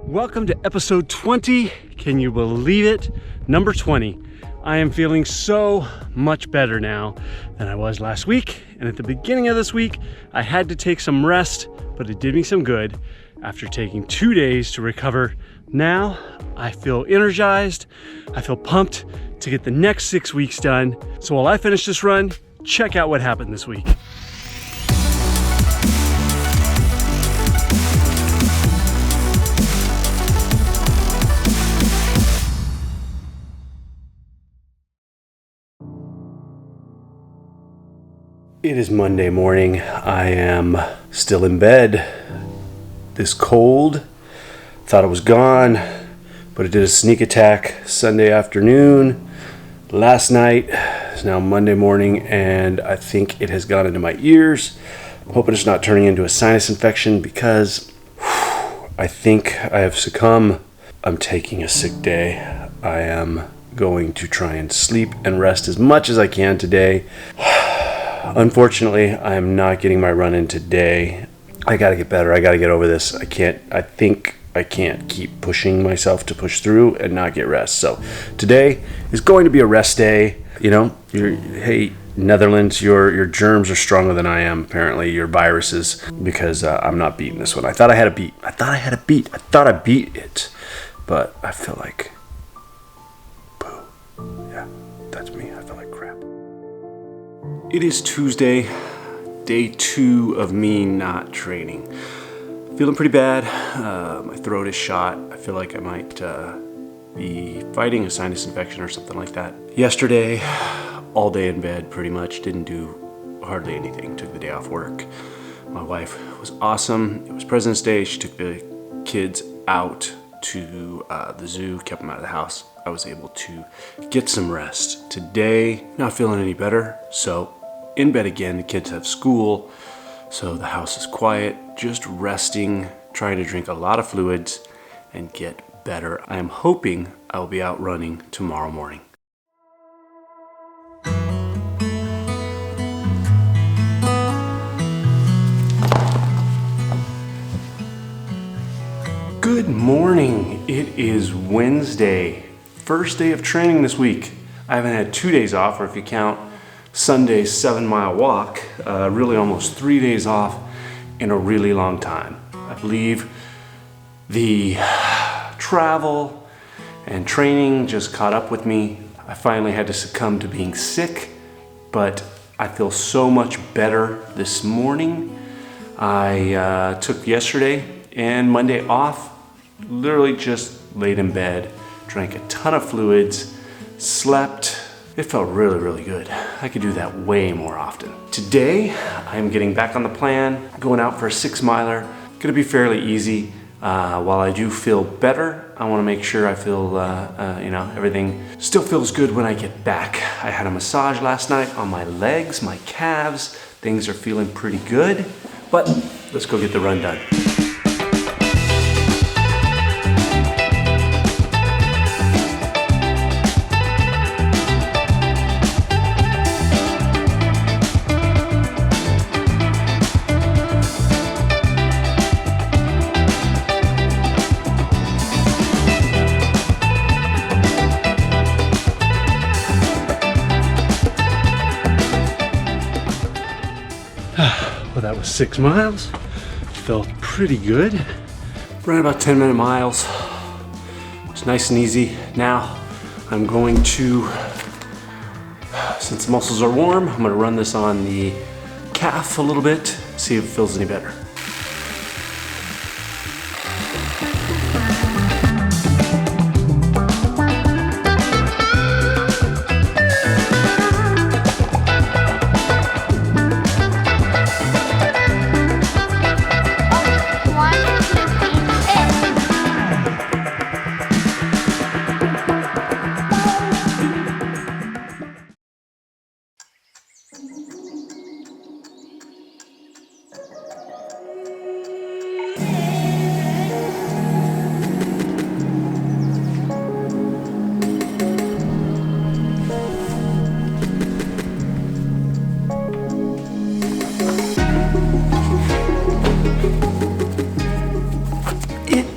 Welcome to episode 20. Can you believe it? Number 20. I am feeling so much better now than I was last week. And at the beginning of this week, I had to take some rest, but it did me some good after taking 2 days to recover. Now I feel energized. I feel pumped to get the next 6 weeks done. So while I finish this run, check out what happened this week. It is Monday morning. I am still in bed. This cold. Thought it was gone, but it did a sneak attack Sunday afternoon. Last night. It's now Monday morning, and I think it has gone into my ears. I'm hoping it's not turning into a sinus infection because I think I have succumbed. I'm taking a sick day. I am going to try and sleep and rest as much as I can today. Unfortunately, I am not getting my run in today. I gotta get better. I gotta get over this. I think I can't keep pushing myself to push through and not get rest. So today is going to be a rest day. You know, hey, Netherlands, your germs are stronger than I am, apparently, your viruses, because I'm not beating this one. I thought I had a beat. I thought I beat it. But I feel like, boo. Yeah, that's me. I feel like crap. It is Tuesday, day 2 of me not training. Feeling pretty bad. My throat is shot. I feel like I might be fighting a sinus infection or something like that. Yesterday, all day in bed pretty much. Didn't do hardly anything. Took the day off work. My wife was awesome. It was President's Day. She took the kids out to the zoo, kept them out of the house. I was able to get some rest. Today, not feeling any better, so in bed again. The kids have school, so the house is quiet, just resting, trying to drink a lot of fluids and get better. I am hoping I will be out running tomorrow morning. Good morning. It is Wednesday, first day of training this week. I haven't had 2 days off, or if you count Sunday's 7-mile walk, really almost 3 days off in a really long time. I believe the travel and training just caught up with me. I finally had to succumb to being sick, but I feel so much better this morning. I took yesterday and Monday off, literally just laid in bed, drank a ton of fluids, slept. It felt really, really good. I could do that way more often. Today, I'm getting back on the plan, going out for a 6-miler. Gonna be fairly easy. While I do feel better, I wanna make sure I feel, everything still feels good when I get back. I had a massage last night on my legs, my calves. Things are feeling pretty good, but let's go get the run done. Well, that was 6 miles. Felt pretty good. Ran about 10-minute miles. It's nice and easy. Now I'm going to, since the muscles are warm, I'm gonna run this on the calf a little bit, see if it feels any better.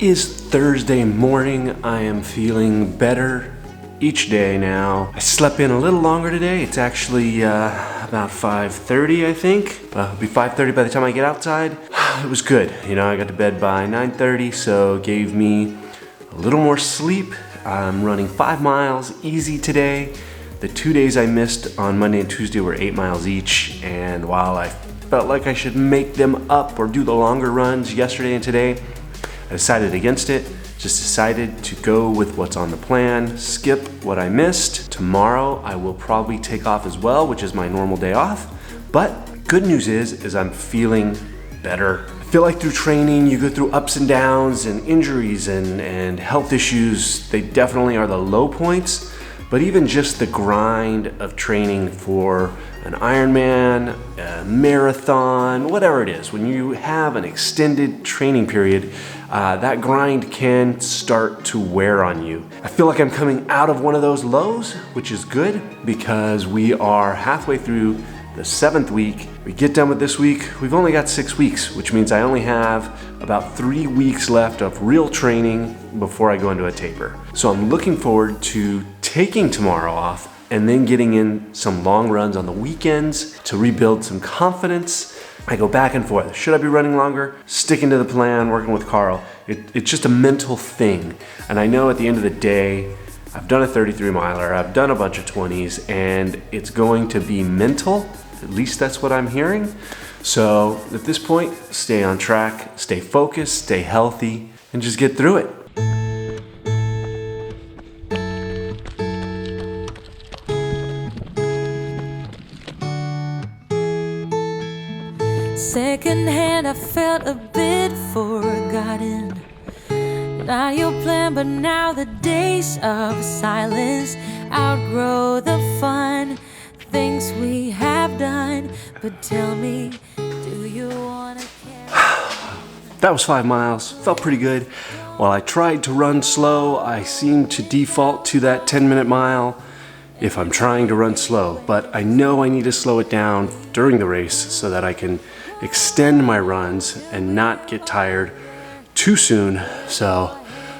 is Thursday morning. I am feeling better each day now. I slept in a little longer today. It's actually about 5:30, I think. It'll be 5:30 by the time I get outside. It was good. I got to bed by 9:30, so it gave me a little more sleep. I'm running 5 miles easy today. The 2 days I missed on Monday and Tuesday were 8 miles each, and while I felt like I should make them up or do the longer runs yesterday and today, I decided against it. Just decided to go with what's on the plan, skip what I missed. Tomorrow I will probably take off as well, which is my normal day off. But good news is I'm feeling better. I feel like through training you go through ups and downs and injuries and health issues. They definitely are the low points, but even just the grind of training for an Ironman, a marathon, whatever it is, when you have an extended training period, that grind can start to wear on you. I feel like I'm coming out of one of those lows, which is good because we are halfway through the 7th week. We get done with this week, we've only got 6 weeks, which means I only have about 3 weeks left of real training before I go into a taper. So I'm looking forward to taking tomorrow off and then getting in some long runs on the weekends to rebuild some confidence. I go back and forth. Should I be running longer? Sticking to the plan, working with Carl. It's just a mental thing. And I know at the end of the day, I've done a 33 miler, I've done a bunch of 20s, and it's going to be mental. At least that's what I'm hearing. So at this point, stay on track, stay focused, stay healthy, and just get through it. Secondhand, I felt a bit forgotten. Not your plan, but now the days of silence outgrow the fun things we have done. But tell me, do you wanna carry? That was 5 miles, felt pretty good. While I tried to run slow, I seem to default to that 10-minute mile if I'm trying to run slow, but I know I need to slow it down during the race so that I can extend my runs and not get tired too soon. So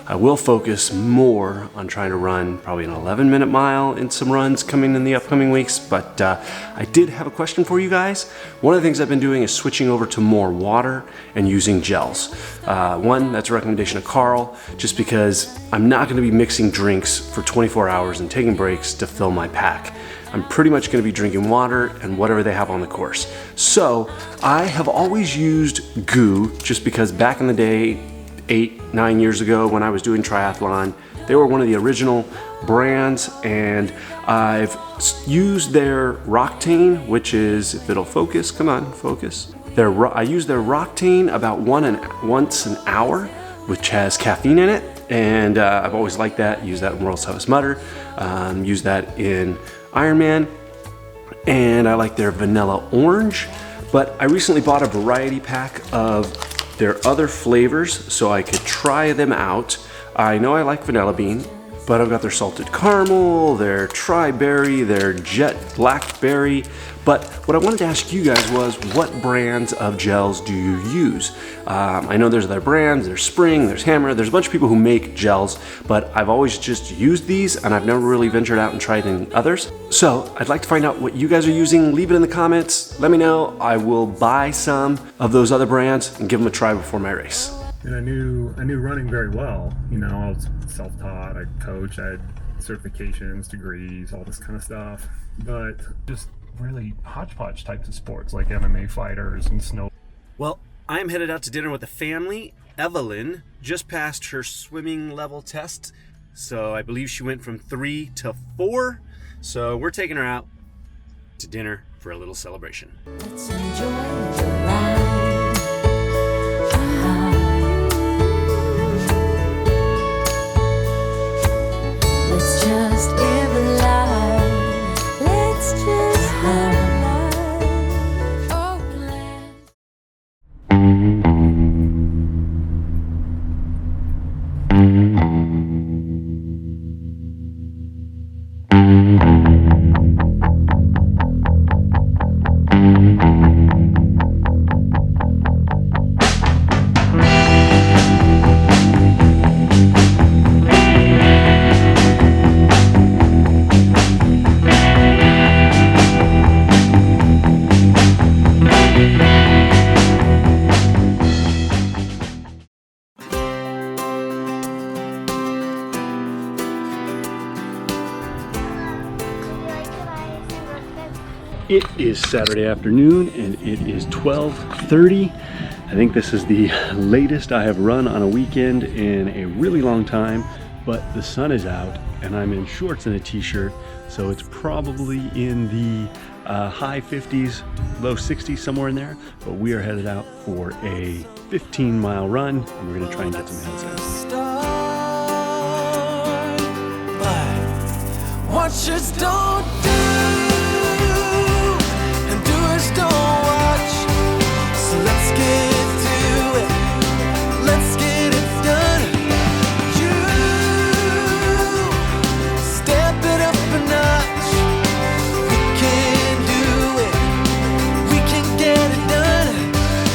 I will focus more on trying to run probably an 11-minute mile in some runs coming in the upcoming weeks. But I did have a question for you guys. One of the things I've been doing is switching over to more water and using gels. One, that's a recommendation of Carl, just because I'm not going to be mixing drinks for 24 hours and taking breaks to fill my pack. I'm pretty much going to be drinking water and whatever they have on the course. So I have always used GU just because back in the day, 8-9 years ago when I was doing triathlon, they were one of the original brands, and I've used their Roctane, which is, if it'll focus, come on, focus. I use their Roctane about once an hour, which has caffeine in it, and I've always liked that. Use that in World's Toughest Mudder, use that in Ironman, and I like their vanilla orange. But I recently bought a variety pack of their other flavors so I could try them out. I know I like vanilla bean, but I've got their salted caramel, their tri-berry, their jet blackberry. But what I wanted to ask you guys was, what brands of gels do you use? I know there's other brands, there's Spring, there's Hammer, there's a bunch of people who make gels, but I've always just used these and I've never really ventured out and tried any others. So I'd like to find out what you guys are using. Leave it in the comments, let me know. I will buy some of those other brands and give them a try before my race. And I knew running very well. I was self-taught, I coached, I had certifications, degrees, all this kind of stuff. But just really hodgepodge types of sports like MMA fighters and snow. Well, I am headed out to dinner with the family. Evelyn just passed her swimming level test, so I believe she went from 3 to 4. So we're taking her out to dinner for a little celebration. Let's enjoy the ride. Let's just live a life. Let's just have a life. Oh, plan. It is Saturday afternoon and it is 12:30. I think this is the latest I have run on a weekend in a really long time, but the sun is out and I'm in shorts and a t-shirt, so it's probably in the high 50s, low 60s, somewhere in there. But we are headed out for a 15-mile run and we're gonna try and get some hills in. Watchers don't do, and doers don't watch. So let's get to it. Let's get it done. You step it up a notch. We can do it. We can get it done.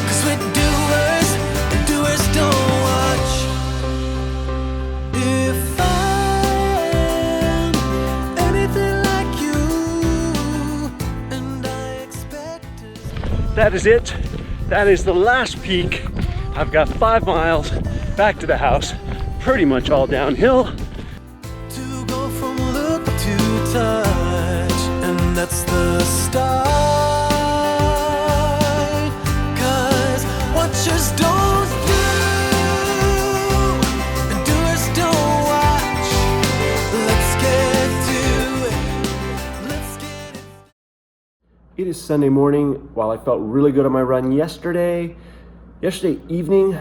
'Cause we're doers, and doers don't watch. If that is it. That is the last peak. I've got 5 miles back to the house, pretty much all downhill. To go from look to touch, and that's the start. 'Cause watchers don't do, and doers don't watch. Let's get to it. Let's get it. It is Sunday morning. While I felt really good on my run yesterday evening,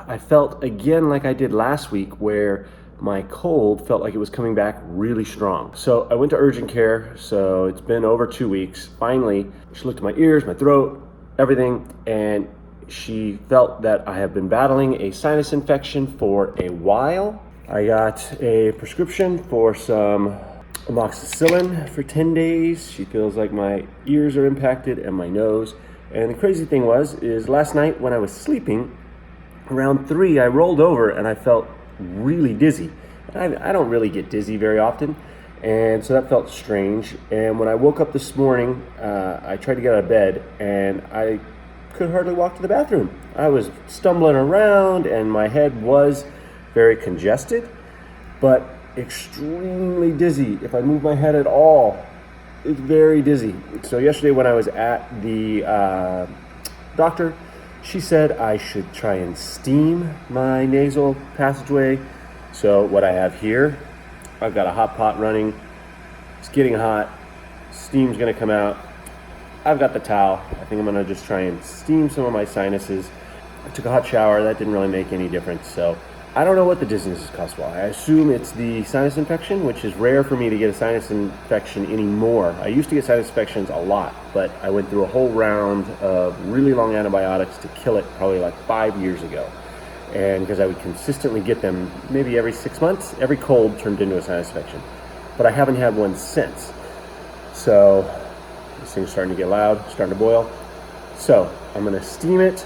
I felt again like I did last week, where my cold felt like it was coming back really strong. So I went to urgent care. So it's been over 2 weeks. Finally, she looked at my ears, my throat, everything, and she felt that I have been battling a sinus infection for a while. I got a prescription for some amoxicillin for 10 days. She feels like my ears are impacted and my nose. And the crazy thing is last night when I was sleeping, around 3, I rolled over and I felt really dizzy. I don't really get dizzy very often, and so that felt strange. And when I woke up this morning, I tried to get out of bed and I could hardly walk to the bathroom. I was stumbling around and my head was very congested, but extremely dizzy. If I move my head at all, it's very dizzy. So yesterday when I was at the doctor, she said I should try and steam my nasal passageway. So what I have here, I've got a hot pot running. It's getting hot. Steam's gonna come out. I've got the towel. I think I'm gonna just try and steam some of my sinuses. I took a hot shower. That didn't really make any difference. So I don't know what the dizziness is caused by. I assume it's the sinus infection, which is rare for me to get a sinus infection anymore. I used to get sinus infections a lot, but I went through a whole round of really long antibiotics to kill it probably like 5 years ago. And because I would consistently get them maybe every 6 months, every cold turned into a sinus infection. But I haven't had one since. So this thing's starting to get loud, starting to boil. So I'm gonna steam it.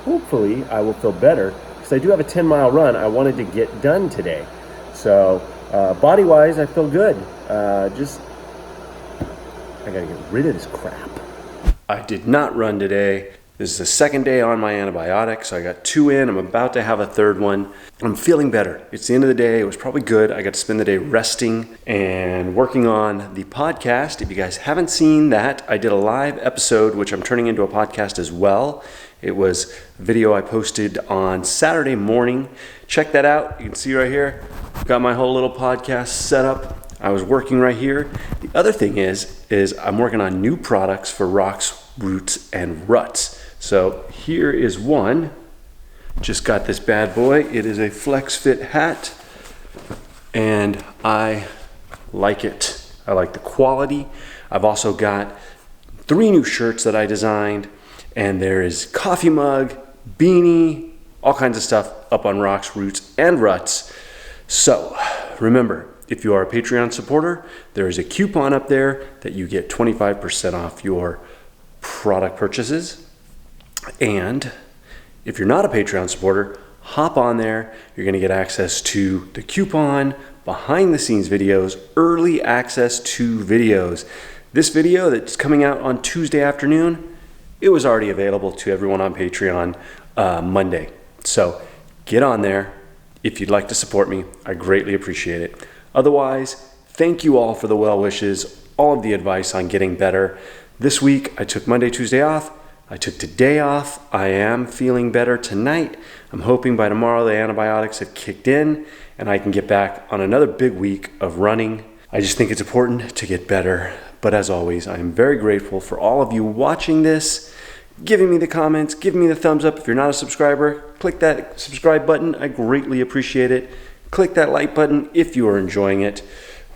Hopefully I will feel better. I do have a 10-mile run I wanted to get done today. So body-wise, I feel good. I gotta get rid of this crap. I did not run today. This is the second day on my antibiotics. I got 2 in. I'm about to have a 3rd one. I'm feeling better. It's the end of the day. It was probably good. I got to spend the day resting and working on the podcast. If you guys haven't seen that, I did a live episode, which I'm turning into a podcast as well. It was a video I posted on Saturday morning. Check that out. You can see right here. Got my whole little podcast set up. I was working right here. The other thing is I'm working on new products for Rocks, Ruts, and Ruts. So here is one. Just got this bad boy. It is a flex fit hat, and I like it. I like the quality. I've also got 3 new shirts that I designed. And there is coffee mug, beanie, all kinds of stuff up on Rocks, Ruts, and Ruts. So remember, if you are a Patreon supporter, there is a coupon up there that you get 25% off your product purchases. And if you're not a Patreon supporter, hop on there. You're gonna get access to the coupon, behind the scenes videos, early access to videos. This video that's coming out on Tuesday afternoon, it was already available to everyone on Patreon Monday. So get on there if you'd like to support me. I greatly appreciate it. Otherwise, thank you all for the well wishes, all of the advice on getting better. This week, I took Monday, Tuesday off. I took today off. I am feeling better tonight. I'm hoping by tomorrow the antibiotics have kicked in and I can get back on another big week of running. I just think it's important to get better. But as always, I am very grateful for all of you watching this, giving me the comments, giving me the thumbs up. If you're not a subscriber, click that subscribe button. I greatly appreciate it. Click that like button if you are enjoying it.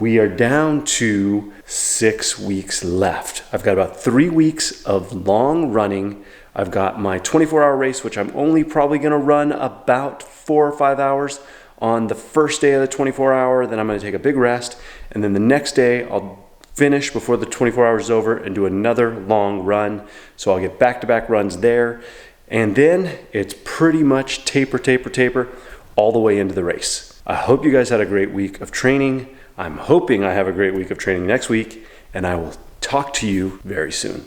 We are down to 6 weeks left. I've got about 3 weeks of long running. I've got my 24-hour race, which I'm only probably going to run about 4 or 5 hours on the first day of the 24-hour. Then I'm going to take a big rest. And then the next day, I'll finish before the 24 hours is over and do another long run. So I'll get back-to-back runs there. And then it's pretty much taper all the way into the race. I hope you guys had a great week of training. I'm hoping I have a great week of training next week, and I will talk to you very soon.